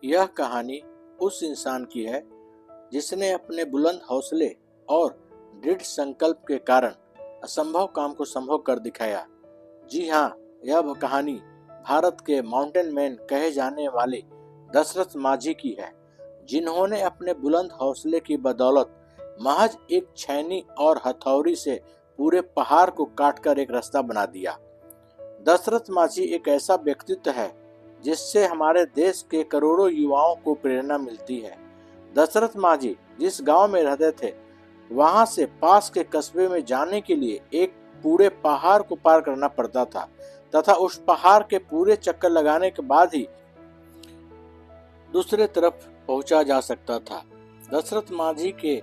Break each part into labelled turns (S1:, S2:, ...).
S1: यह कहानी उस इंसान की है जिसने अपने बुलंद हौसले और दृढ़ संकल्प के कारण असंभव काम को संभव कर दिखाया। जी हाँ, यह कहानी भारत के माउंटेन मैन कहे जाने वाले दशरथ माझी की है, जिन्होंने अपने बुलंद हौसले की बदौलत महज एक छैनी और हथौड़ी से पूरे पहाड़ को काटकर एक रास्ता बना दिया। दशरथ माझी एक ऐसा व्यक्तित्व है जिससे हमारे देश के करोड़ों युवाओं को प्रेरणा मिलती है। दशरथ माझी जिस गांव में रहते थे, वहां से पास के कस्बे में जाने के लिए एक पूरे पहाड़ को पार करना पड़ता था तथा उस पहाड़ के पूरे चक्कर लगाने के बाद ही दूसरे तरफ पहुंचा जा सकता था। दशरथ माझी के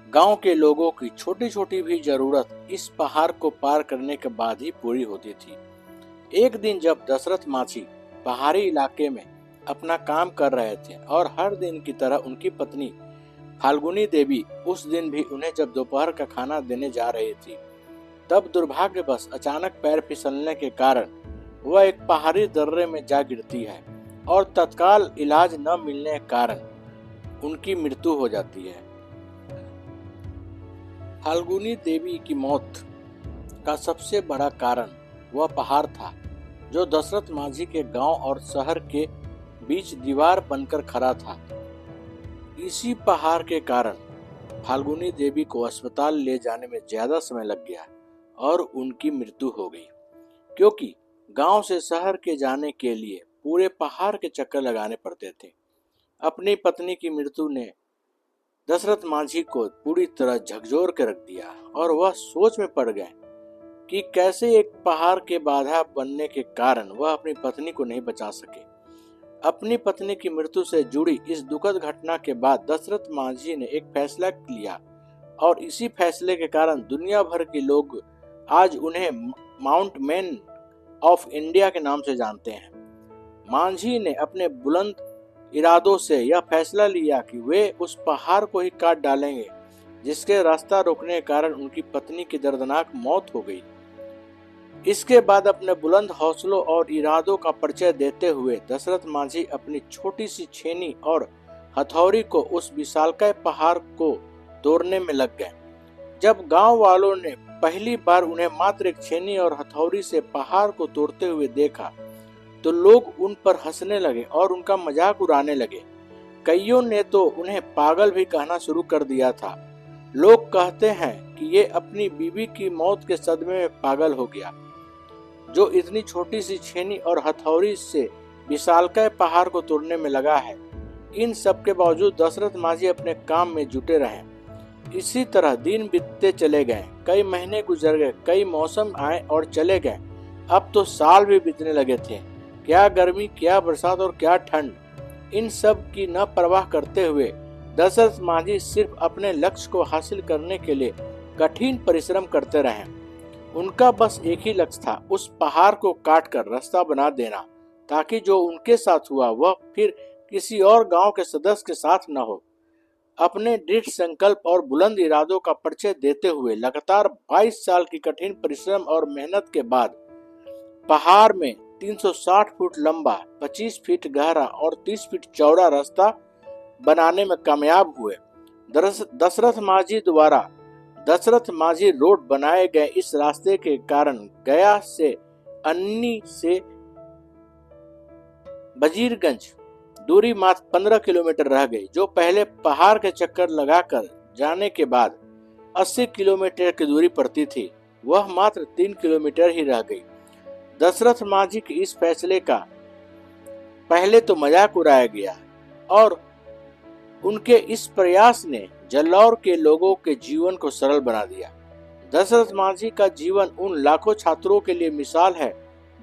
S1: गांव के लोगों की छोटी छोटी भी जरूरत इस पहाड़ को पार करने के बाद ही पूरी होती थी। एक दिन जब दशरथ माझी पहाड़ी इलाके में अपना काम कर रहे थे और हर दिन की तरह उनकी पत्नी फाल्गुनी देवी उस दिन भी उन्हें जब दोपहर का खाना देने जा रही थी, तब दुर्भाग्यवश अचानक पैर फिसलने के कारण वह एक पहाड़ी दर्रे में जा गिरती है और तत्काल इलाज न मिलने के कारण उनकी मृत्यु हो जाती है। फाल्गुनी देवी की मौत का सबसे बड़ा कारण वह पहाड़ था जो दशरथ माझी के गांव और शहर के बीच दीवार बनकर खड़ा था। इसी पहाड़ के कारण फाल्गुनी देवी को अस्पताल ले जाने में ज्यादा समय लग गया और उनकी मृत्यु हो गई, क्योंकि गांव से शहर के जाने के लिए पूरे पहाड़ के चक्कर लगाने पड़ते थे। अपनी पत्नी की मृत्यु ने दशरथ माझी को पूरी तरह झकझोर के रख दिया और वह सोच में पड़ गए कि कैसे एक पहाड़ के बाधा बनने के कारण वह अपनी पत्नी को नहीं बचा सके। अपनी पत्नी की मृत्यु से जुड़ी इस दुखद घटना के बाद दशरथ माझी ने एक फैसला लिया और इसी फैसले के कारण दुनिया भर के लोग आज उन्हें माउंट मैन ऑफ इंडिया के नाम से जानते हैं। माझी ने अपने बुलंद इरादों से यह फैसला लिया कि वे उस पहाड़ को ही काट डालेंगे जिसके रास्ता रोकने के कारण उनकी पत्नी की दर्दनाक मौत हो गई। इसके बाद अपने बुलंद हौसलों और इरादों का परिचय देते हुए दशरथ माझी अपनी छोटी सी छेनी और हथौड़ी को उस विशालकाय पहाड़ को तोड़ने में लग गए। जब गांव वालों ने पहली बार उन्हें मात्र एक छेनी और हथौड़ी से पहाड़ को तोड़ते हुए देखा तो लोग उन पर हंसने लगे और उनका मजाक उड़ाने लगे। कईयों ने तो उन्हें पागल भी कहना शुरू कर दिया था। लोग कहते हैं कि ये अपनी बीवी की मौत के सदमे में पागल हो गया, जो इतनी छोटी सी छेनी और हथौड़ी से विशालकाय पहाड़ को तोड़ने में लगा है। इन सब के बावजूद दशरथ माझी अपने काम में जुटे रहे। इसी तरह दिन बीतते चले गए, कई महीने गुजर गए, कई मौसम आए और चले गए। अब तो साल भी बीतने लगे थे। क्या गर्मी, क्या बरसात और क्या ठंड, इन सब की न परवाह करते हुए दशरथ माझी सिर्फ अपने लक्ष्य को हासिल करने के लिए कठिन परिश्रम करते रहे। उनका बस एक ही लक्ष्य था, उस पहाड़ को काटकर रास्ता बना देना, ताकि जो उनके साथ हुआ वह फिर किसी और गांव के सदस्य के साथ न हो। अपने दृढ़ संकल्प और बुलंद इरादों का परिचय देते हुए लगातार 22 साल की कठिन परिश्रम और मेहनत के बाद पहाड़ में 360 फुट लंबा, 25 फीट गहरा और 30 फीट चौड़ा रास्ता बनाने में कामयाब हुए। दशरथ माझी द्वारा दशरथ माझी रोड बनाए गए इस रास्ते के कारण गया से अन्नी से बजीरगंज दूरी मात्र 15 किलोमीटर रह गई, जो पहले पहाड़ के चक्कर लगाकर जाने के बाद 80 किलोमीटर की दूरी पड़ती थी, वह मात्र 3 किलोमीटर ही रह गई। दशरथ माझी के इस फैसले का पहले तो मजाक उड़ाया गया और उनके इस प्रयास ने जलौर के लोगों के जीवन को सरल बना दिया। दशरथ माझी का जीवन उन लाखों छात्रों के लिए मिसाल है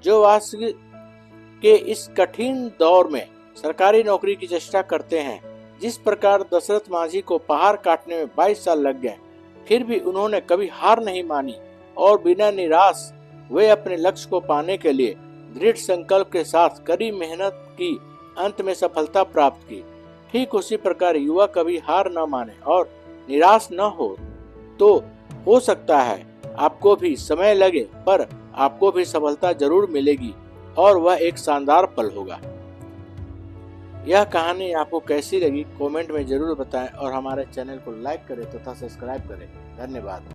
S1: जो आज के इस कठिन दौर में सरकारी नौकरी की चेष्टा करते हैं। जिस प्रकार दशरथ माझी को पहाड़ काटने में 22 साल लग गए, फिर भी उन्होंने कभी हार नहीं मानी और बिना निराश वे अपने लक्ष्य को पाने के लिए दृढ़ संकल्प के साथ कड़ी मेहनत की, अंत में सफलता प्राप्त की। ठीक उसी प्रकार युवा कभी हार न माने और निराश न हो, तो हो सकता है आपको भी समय लगे, पर आपको भी सफलता जरूर मिलेगी और वह एक शानदार पल होगा। यह कहानी आपको कैसी लगी कमेंट में जरूर बताएं और हमारे चैनल को लाइक करें तथा सब्सक्राइब करें। धन्यवाद।